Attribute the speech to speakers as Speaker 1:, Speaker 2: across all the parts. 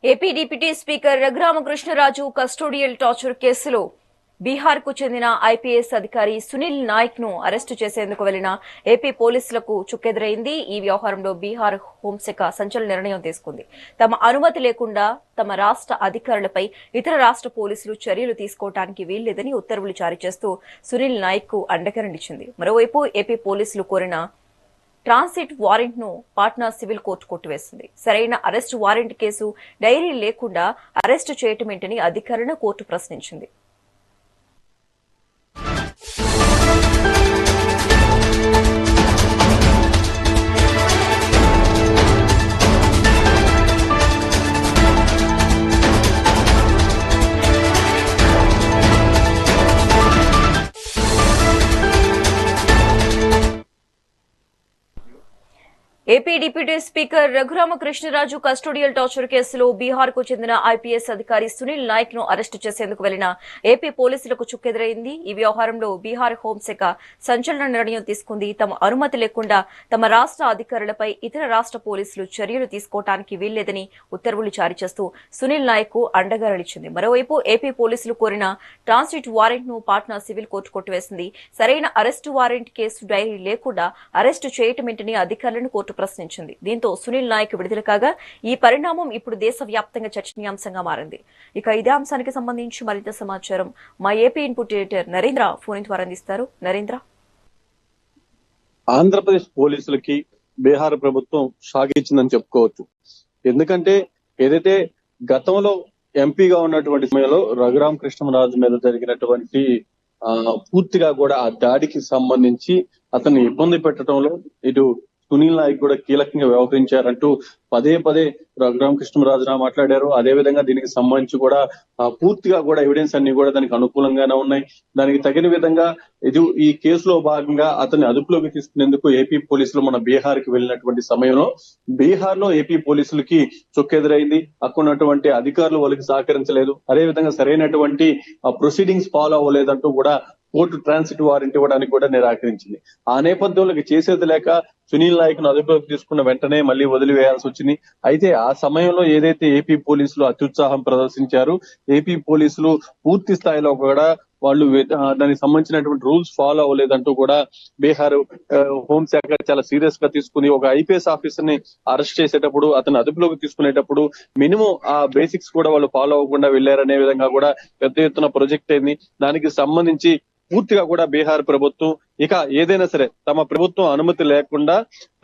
Speaker 1: AP deputy speaker Raghurama Krishna Raju custodial torture కేసులో బీహార్ కు చెందిన ఐపీఎస్ అధికారి సునీల్ నాయక్ ను అరెస్టు చేసేందుకు వెళ్లిన ఏపీ పోలీసులకు చుక్కెదురైంది. ఈ వ్యవహారంలో బీహార్ హోంశాఖ సంచలన నిర్ణయం తీసుకుంది. తమ అనుమతి లేకుండా తమ రాష్ట్ర అధికారులపై ఇతర రాష్ట్ర పోలీసులు చర్యలు తీసుకోవడానికి వీల్లేదని ఉత్తర్వులు జారీ చేస్తూ సునీల్ నాయక్ కు అండగా నిలిచింది. మరోవైపు ఏపీ పోలీసులు కోరిన ట్రాన్సిట్ వారెంట్ ను పాట్నా సివిల్ కోర్టు కొట్టివేసింది. సరైన అరెస్టు వారెంట్ కేసు డైరీ లేకుండా అరెస్టు చేయటమేంటని అధికారులను కోర్టు ప్రశ్నించింది. AP deputy speaker Raghurama Krishna Raju custodial torture కేసులో బీహార్ కు చెందిన ఐపీఎస్ అధికారి సునీల్ నాయక్ ను అరెస్టు చేసేందుకు వెళ్లిన ఏపీ పోలీసులకు చుక్కెదురైంది. ఈ వ్యవహారంలో బీహార్ హోంశాఖ సంచలన నిర్ణయం తీసుకుంది. తమ అనుమతి లేకుండా తమ రాష్ట్ర అధికారులపై ఇతర రాష్ట్ర పోలీసులు చర్యలు తీసుకోవడానికి వీల్లేదని ఉత్తర్వులు జారీ చేస్తూ సునీల్ నాయక్ కు అండగా నిలిచింది. మరోవైపు ఏపీ పోలీసులు కోరిన ట్రాన్సిట్ వారెంట్ ను పాట్నా సివిల్ కోర్టు కొట్టివేసింది. సరైన అరెస్టు వారెంట్ కేసు డైరీ లేకుండా అరెస్టు చేయటమేంటని అధికారులను కోర్టు ప్రశ్నించింది. దీంతో సునీల్ నాయక్ విడుదల కాగా ఈ పరిణామం ఇప్పుడు దేశవ్యాప్తంగా చర్చనీయాంశంగా మారింది. ఇక ఇదే అంశానికి సంబంధించి మరింత సమాచారం మా AP input editor Narendra phone ద్వారా అందిస్తారు. నరేంద్ర,
Speaker 2: ఆంధ్రప్రదేశ్ పోలీసులకి బీహార్ ప్రభుత్వం షాక్ ఇచ్చిందని చెప్పుకోవచ్చు. ఎందుకంటే ఏదైతే గతంలో ఎంపీగా ఉన్నటువంటి సమయంలో రఘురామకృష్ణరాజు మీద జరిగినటువంటి పూర్తిగా కూడా ఆ దాడికి సంబంధించి అతన్ని ఇబ్బంది పెట్టడంలో ఇటు సునీల్ నాయక్ కూడా కీలకంగా వ్యవహరించారంటూ పదే పదే రఘురామకృష్ణరాజు మాట్లాడారు. అదే విధంగా దీనికి సంబంధించి కూడా పూర్తిగా కూడా ఎవిడెన్స్ అన్ని కూడా దానికి అనుకూలంగానే ఉన్నాయి. దానికి తగిన విధంగా ఈ కేసులో భాగంగా అతన్ని అదుపులోకి తీసుకునేందుకు ఏపీ పోలీసులు మన బీహార్ కి వెళ్ళినటువంటి సమయంలో బీహార్ లో ఏపీ పోలీసులకి చొక్కెదురైంది. అక్కడ ఉన్నటువంటి అధికారులు వాళ్ళకి సహకరించలేదు. అదే విధంగా సరైనటువంటి ప్రొసీడింగ్స్ ఫాలో అవ్వలేదంటూ కూడా కోర్టు ట్రాన్సిట్ వారెంట్ ఇవ్వడానికి కూడా నిరాకరించింది. ఆ నేపథ్యంలో చేసేది లేక సునీల్ నాయక్ ను అదుపులోకి తీసుకున్న వెంటనే మళ్ళీ వదిలివేయాల్సి వచ్చింది. అయితే ఆ సమయంలో ఏదైతే ఏపీ పోలీసులు అత్యుత్సాహం ప్రదర్శించారు, ఏపీ పోలీసులు పూర్తి స్థాయిలో కూడా వాళ్ళు దానికి సంబంధించినటువంటి రూల్స్ ఫాలో అవ్వలేదంటూ కూడా బీహార్ హోంశాఖ చాలా సీరియస్ గా తీసుకుని ఒక ఐపీఎస్ ఆఫీసర్ ని అరెస్ట్ చేసేటప్పుడు అతను అదుపులోకి తీసుకునేటప్పుడు మినిమం ఆ బేసిక్స్ కూడా వాళ్ళు ఫాలో అవ్వకుండా వెళ్లారనే విధంగా కూడా పెద్ద ఎత్తున ప్రొజెక్ట్ అయింది. దానికి సంబంధించి పూర్తిగా కూడా బీహార్ ప్రభుత్వం ఇక ఏదైనా సరే తమ ప్రభుత్వం అనుమతి లేకుండా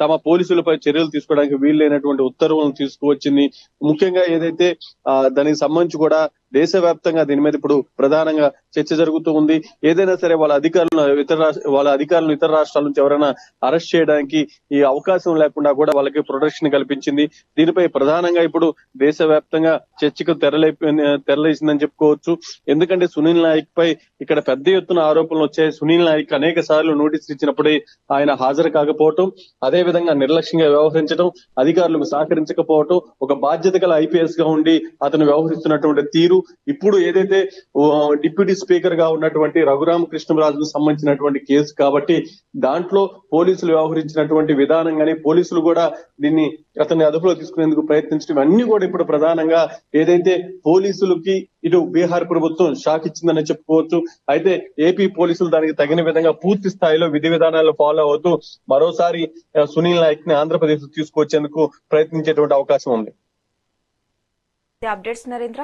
Speaker 2: తమ పోలీసులపై చర్యలు తీసుకోవడానికి వీల్లేనటువంటి ఉత్తర్వులను తీసుకువచ్చింది. ముఖ్యంగా ఏదైతే దానికి సంబంధించి కూడా దేశవ్యాప్తంగా దీని మీద ఇప్పుడు ప్రధానంగా చర్చ జరుగుతూ ఉంది. ఏదైనా సరే వాళ్ళ అధికారులను ఇతర రాష్ట్రాల నుంచి ఎవరైనా అరెస్ట్ చేయడానికి ఈ అవకాశం లేకుండా కూడా వాళ్ళకి ప్రొటెక్షన్ కల్పించింది. దీనిపై ప్రధానంగా ఇప్పుడు దేశవ్యాప్తంగా చర్చకు తెరలేసిందని చెప్పుకోవచ్చు. ఎందుకంటే సునీల్ నాయక్ పై ఇక్కడ పెద్ద ఎత్తున ఆరోపణలు వచ్చాయి. సునీల్ నాయక్ అనేక సార్లు నోటీసులు ఇచ్చినప్పుడే ఆయన హాజరు కాకపోవటం, అదే విధంగా నిర్లక్ష్యంగా వ్యవహరించడం, అధికారులకు సహకరించకపోవటం, ఒక బాధ్యత గల ఐపీఎస్ గా ఉండి అతను వ్యవహరిస్తున్నటువంటి తీరు, ఇప్పుడు ఏదైతే డిప్యూటీ స్పీకర్ గా ఉన్నటువంటి రఘురామకృష్ణరాజుకు సంబంధించినటువంటి కేసు కాబట్టి దాంట్లో పోలీసులు వ్యవహరించినటువంటి విధానం కానీ పోలీసులు కూడా దీన్ని అతన్ని అదుపులో తీసుకునేందుకు ప్రయత్నించడం అన్ని కూడా ఇప్పుడు ప్రధానంగా ఏదైతే పోలీసులకి ఇటు బీహార్ ప్రభుత్వం షాక్ ఇచ్చిందని చెప్పుకోవచ్చు. అయితే ఏపీ పోలీసులు దానికి తగిన విధంగా పూర్తి స్థాయిలో విధి విధానాలు ఫాలో అవుతూ మరోసారి సునీల్ నాయక్ ని ఆంధ్రప్రదేశ్ తీసుకొచ్చేందుకు ప్రయత్నించేటువంటి అవకాశం ఉంది.
Speaker 1: అప్డేట్స్ నరేంద్ర.